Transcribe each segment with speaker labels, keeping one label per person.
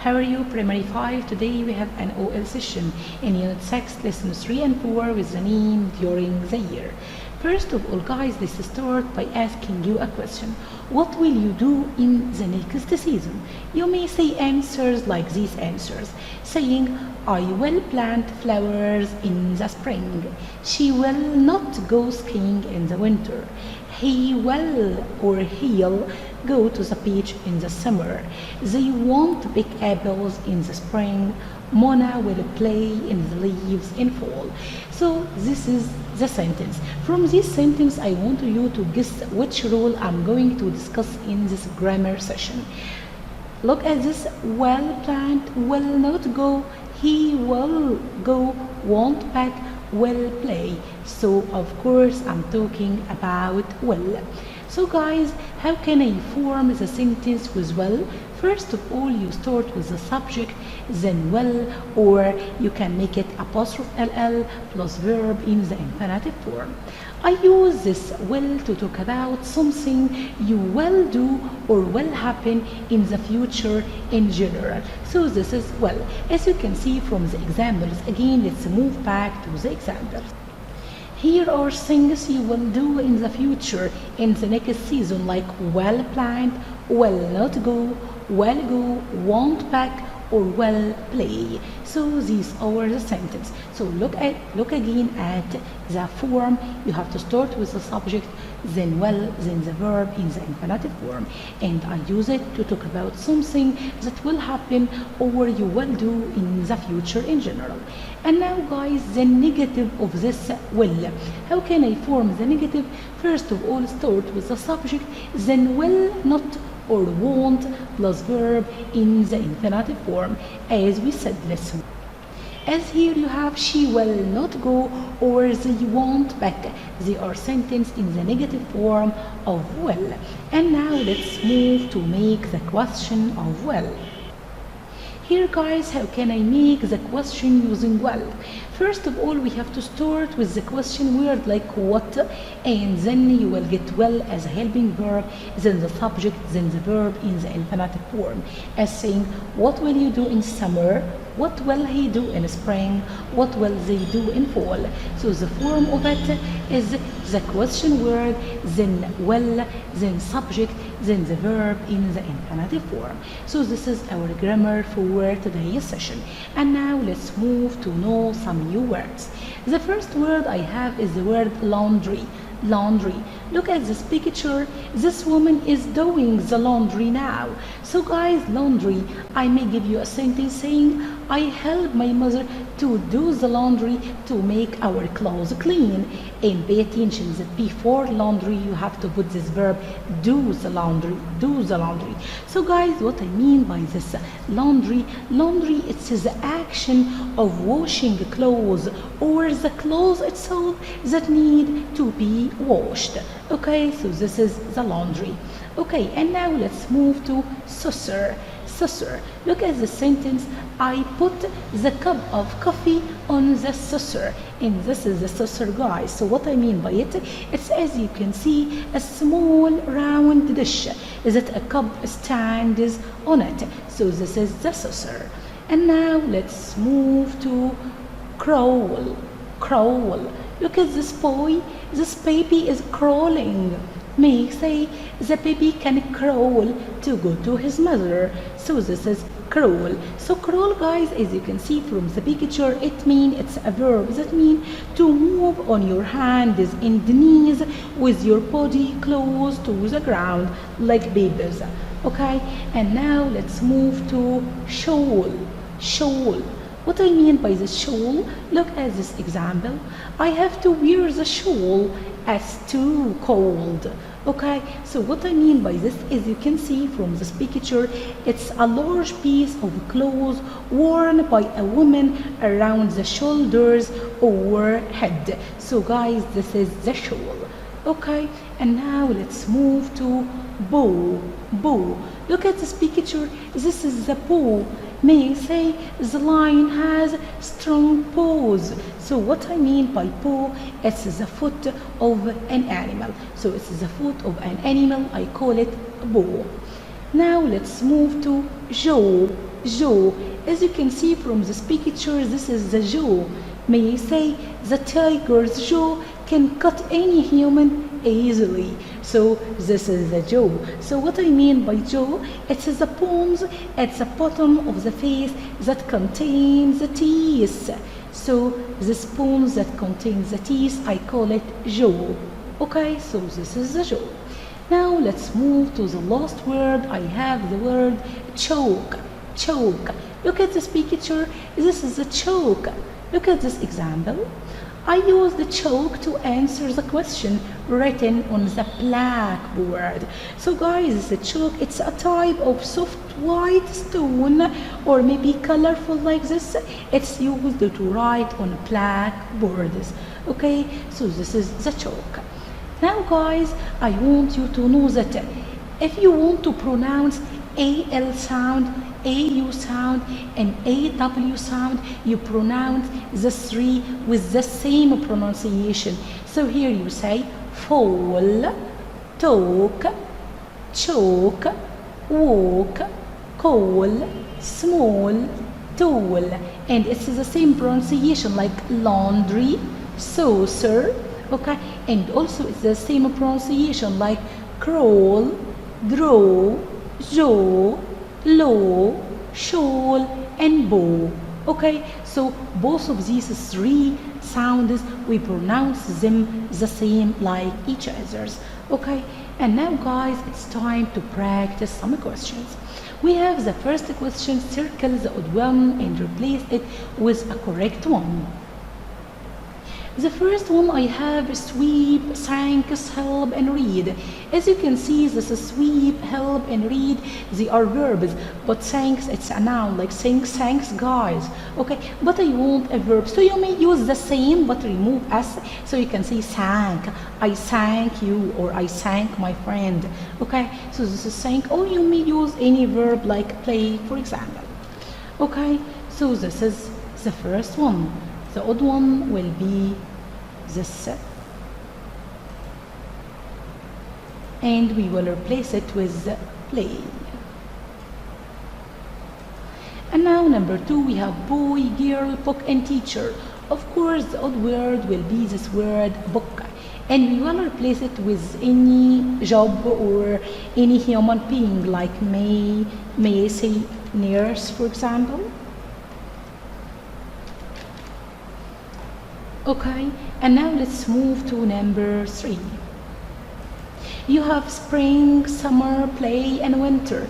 Speaker 1: How are you, Primary 5? Today we have an OL session in Unit 6, Lesson 3 and 4 with the name During the Year. First of all, guys, let's start by asking you a question. What will you do in the next season? You may say answers like these answers, saying, I will plant flowers in the spring. She will not go skiing in the winter. He will or he'll go to the beach in the summer. They won't pick apples in the spring. Mona will play in the leaves in fall. So this is the sentence. From this sentence, I want you to guess which rule I'm going to discuss in this grammar session. Look at this. Will plant, will not go. He will go, won't pack, will play. So of course I'm talking about will. So guys, how can I form the sentence with will? First of all, you start with the subject, then will, or you can make it apostrophe ll plus verb in the infinitive form. I use this will to talk about something you will do or will happen in the future in general. So this is will. As you can see from the examples, again, let's move back to the examples. Here are things you will do in the future in the next season, like will plant, will not go, will go, won't pack, or will play. So these are the sentences. So look again at the form. You have to start with the subject, then will, then the verb in the infinitive form, and I use it to talk about something that will happen or you will do in the future in general. And now guys, the negative of this will. How can I form the negative? First of all, start with the subject, then will not or won't plus verb in the infinitive form, as we said. Listen. As here you have she will not go or they won't pack. They are sentenced in the negative form of will. And now let's move to make the question of will. Here guys, how can I make the question using will? First of all, we have to start with the question word like what, and then you will get will as a helping verb, then the subject, then the verb in the infinitive form, as saying, what will you do in summer? What will he do in spring? What will they do in fall? So the form of it is the question word, then will, then subject, then the verb in the infinitive form. So this is our grammar for today's session. And now let's move to know some new words. The first word I have is the word laundry. Laundry. Look at this picture. This woman is doing the laundry now. So guys, laundry, I may give you a sentence saying, I help my mother to do the laundry to make our clothes clean. And pay attention that before laundry you have to put this verb, do the laundry, do the laundry. So guys, what I mean by this laundry, it's the action of washing clothes or the clothes itself that need to be washed. Okay, so this is the laundry. Okay, and now let's move to saucer. Saucer. Look at the sentence. I put the cup of coffee on the saucer. And this is the saucer, guys. So what I mean by it, it's, as you can see, a small round dish that a cup stands on it. So this is the saucer. And now let's move to crawl. Crawl. Look at this boy. This baby is crawling. May say the baby can crawl to go to his mother. So this is crawl. So crawl, guys, as you can see from the picture, it means it's a verb that means to move on your hands and knees with your body close to the ground like babies. Okay, and now let's move to shawl. Shawl. What I mean by the shawl, look at this example. I have to wear the shawl as too cold. Okay, so what I mean by this is you can see from this picture, it's a large piece of clothes worn by a woman around the shoulders or head. So guys, this is the shawl. Okay, and now let's move to bow. Bow. Look at this picture. This is the bow. May say the lion has strong paws. So what I mean by paw, it's the foot of an animal. So it's the foot of an animal. I call it paw. Now let's move to jaw. jaw. As you can see from this picture, this is the jaw. May I say the tiger's jaw can cut any human easily. So this is the jaw. So what I mean by jaw, it is the bones at the bottom of the face that contains the teeth. So this bones that contains the teeth, I call it jaw. Okay, so this is the jaw. Now let's move to the last word. I have the word choke. Choke. Look at this picture. This is a choke. Look at this example. I use the chalk to answer the question written on the blackboard. So guys, the chalk, it's a type of soft white stone or maybe colorful like this. It's used to write on blackboards. Okay, so this is the chalk. Now guys, I want you to know that if you want to pronounce AL sound, AU sound and AW sound, you pronounce the three with the same pronunciation. So here you say fall, talk, choke, walk, call, small, tall, and it's the same pronunciation like laundry, saucer, okay, and also it's the same pronunciation like crawl, draw, jaw, low, shawl, and bow. Okay, so both of these three sounds we pronounce them the same like each other's. Okay, and now guys, it's time to practice some questions. We have the first question. Circle the odd one and replace it with a correct one. The first one I have sweep, thanks, help, and read. As you can see, this is sweep, help, and read. They are verbs, but thanks, it's a noun, like saying thanks, guys. Okay, but I want a verb, so you may use the same, but remove s, so you can say thank. I thank you, or I thank my friend. Okay, so this is thank, or you may use any verb like play, for example. Okay, so this is the first one. The odd one will be this, and we will replace it with play. And now number two, we have boy, girl, book, and teacher. Of course, the odd word will be this word book, and we will replace it with any job or any human being, like may I say nurse, for example. Okay, and now let's move to number three. You have spring, summer, play, and winter.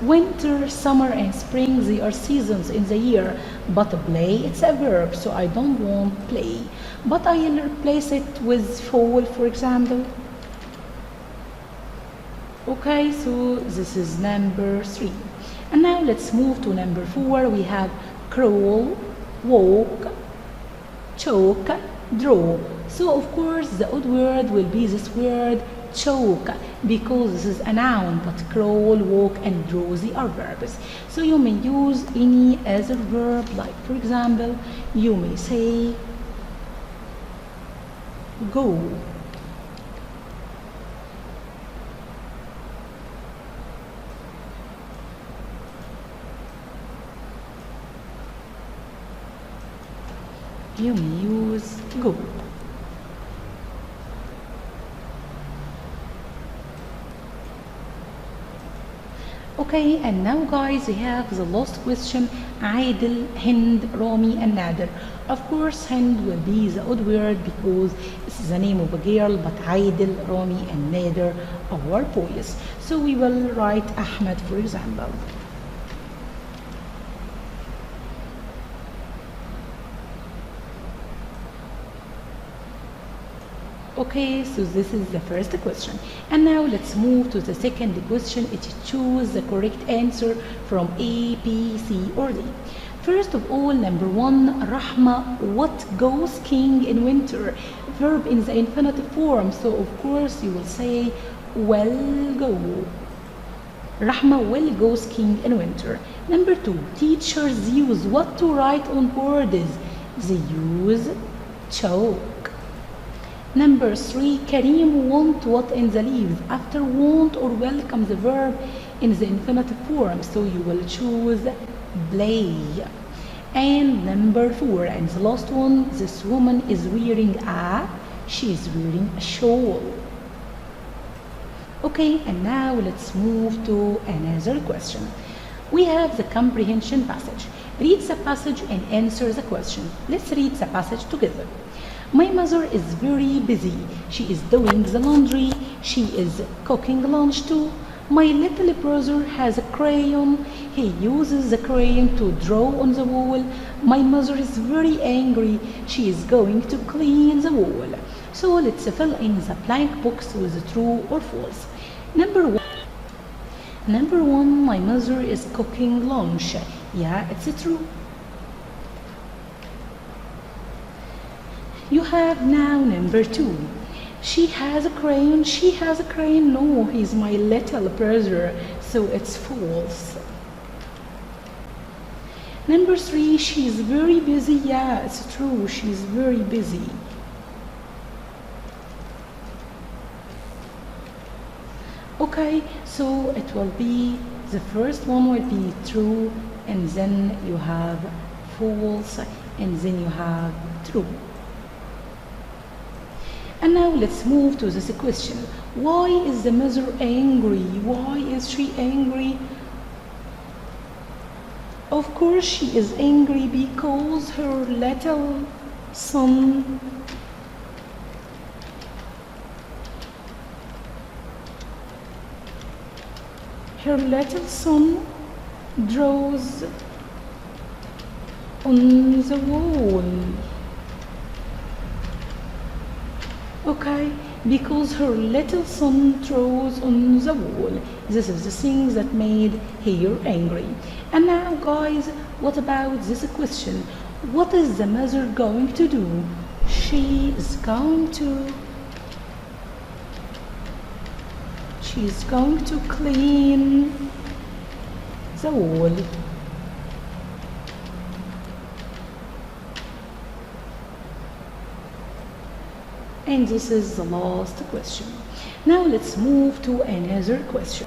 Speaker 1: Winter, summer, and spring, they are seasons in the year, but play, it's a verb, so I don't want play. But I'll replace it with fall, for example. Okay, so this is number three. And now let's move to number four. We have crawl, walk, choke, draw. So of course the odd word will be this word choke, because this is a noun, but crawl, walk, and draw, they are verbs. So you may use any other verb, like for example, you may say go. You may use go. Okay, and now guys, we have the last question. Adil, Hind, Rami, and Nader. Of course, Hind will be the odd word because this is the name of a girl, but Adil, Rami, and Nader are boys. So we will write Ahmed, for example. Okay, so this is the first question. And now let's move to the second question. It choose the correct answer from A, B, C, or D. First of all, number one, Rahma, what goes king in winter? Verb in the infinitive form, so of course you will say will go. Rahma will go skiing in winter. Number two, teachers use what to write on boards? They use chalk. Number three, Kareem want what in the leaves? After want or will comes the verb in the infinitive form, so you will choose play. And number 4, and the last one, this woman is wearing she is wearing a shawl. Okay, and now let's move to another question. We have the comprehension passage. Read the passage and answer the question. Let's read the passage together. My mother is very busy. She is doing the laundry. She is cooking lunch too. My little brother has a crayon. He uses the crayon to draw on the wall. My mother is very angry. She is going to clean the wall. So let's fill in the blank box with true or false. Number 1, my mother is cooking lunch. Yeah, it's true. You have now number 2. She has a crayon. She has a crayon. No, he's my little brother, so it's false. Number 3, she's very busy. Yeah, it's true. She's very busy. Okay, so it will be, the first one will be true, and then you have false, and then you have true. And now let's move to this question. Why is the mother angry? Why is she angry? Of course she is angry because her little son draws on the wall. Okay, because her little son draws on the wall. This is the thing that made her angry. And now guys, what about this question? What is the mother going to do? She is going to clean the wall. And this is the last question. Now let's move to another question.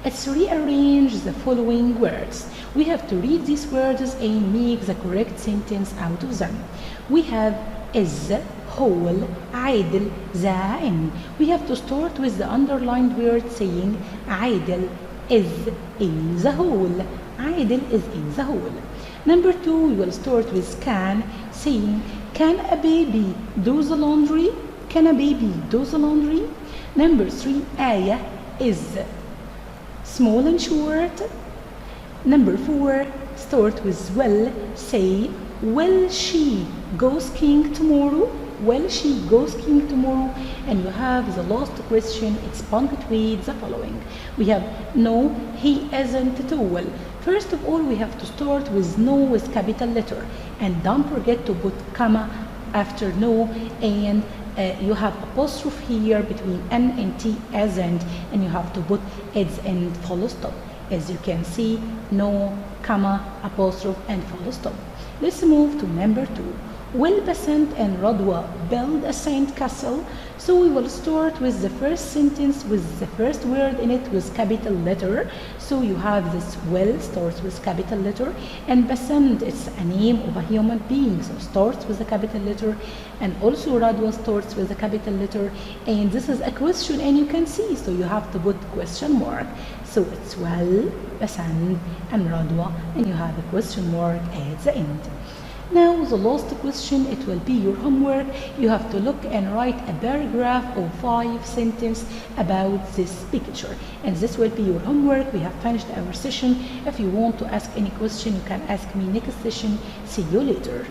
Speaker 1: Let's rearrange the following words. We have to read these words and make the correct sentence out of them. We have is, whole, عادل, زائن. We have to start with the underlined word saying عادل is in the hole. عادل is in the hole. Number 2, we will start with can, saying can a baby do the laundry? Can a baby do the laundry? Number 3, آية is small and short. Number 4, start with will, say will she go skiing tomorrow? Will she go skiing tomorrow? And you have the last question, it's punctuate the following. We have no, he isn't tall. First of all, we have to start with no with capital letter, and don't forget to put comma after no, and you have apostrophe here between N and T, isn't, and you have to put it's and full stop. As you can see, no, comma, apostrophe, and full stop. Let's move to number 2. Will Basant and Radwa build a sand castle? So we will start with the first sentence with the first word in it with capital letter. So you have this will starts with capital letter, and Basant it's a name of a human being, so starts with a capital letter, and also Radwa starts with a capital letter, and this is a question and you can see, so you have to put question mark. So it's Will, Basant, and Radwa, and you have a question mark at the end. Now the last question, it will be your homework. You have to look and write a paragraph or 5 sentences about this picture, and this will be your homework. We have finished our session. If you want to ask any question, you can ask me next session. See you later.